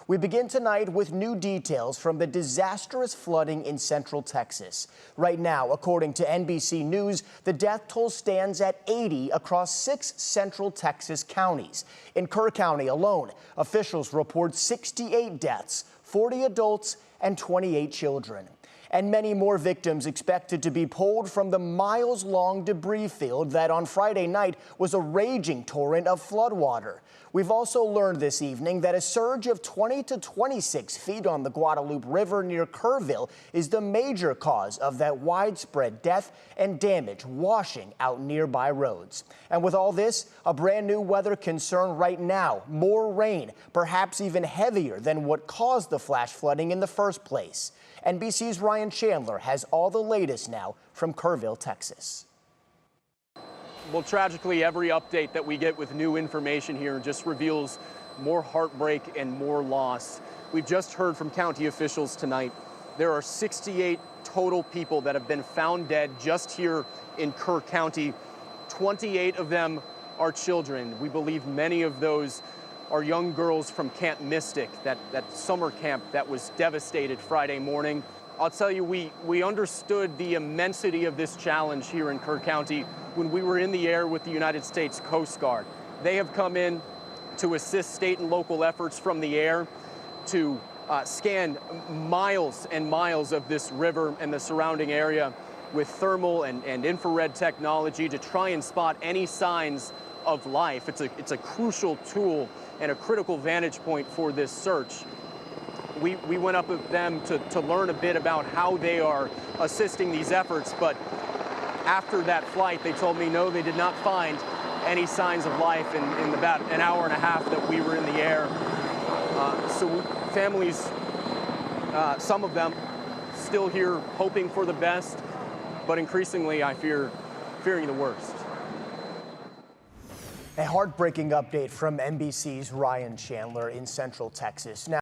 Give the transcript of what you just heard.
We begin tonight with new details from the disastrous flooding in Central Texas. Right now, according to NBC News, the death toll stands at 80 across 6 Central Texas counties. In Kerr County alone, officials report 68 deaths, 40 adults and 28 children. And many more victims expected to be pulled from the miles-long debris field that on Friday night was a raging torrent of floodwater. We've also learned this evening that a surge of 20 to 26 feet on the Guadalupe River near Kerrville is the major cause of that widespread death and damage washing out nearby roads. And with all this, a brand new weather concern right now, more rain, perhaps even heavier than what caused the flash flooding in the first place. NBC's Ryan Chandler has all the latest now from Kerrville, Texas. Well, tragically, every update that we get with new information here just reveals more heartbreak and more loss. We've just heard from county officials tonight. There are 68 total people that have been found dead just here in Kerr County. 28 of them are children. We believe many of those are young girls from Camp Mystic, that summer camp that was devastated Friday morning. I'll tell you, we understood the immensity of this challenge here in Kerr County when we were in the air with the United States Coast Guard. They have come in to assist state and local efforts from the air to scan miles and miles of this river and the surrounding area with thermal and infrared technology to try and spot any signs of life. It's a crucial tool and a critical vantage point for this search. We went up with them to learn a bit about how they are assisting these efforts, but after that flight, they told me no, they did not find any signs of life in about an hour and a half that we were in the air. So families, some of them, still here hoping for the best, but increasingly I fearing the worst. A heartbreaking update from NBC's Ryan Chandler in Central Texas. Now,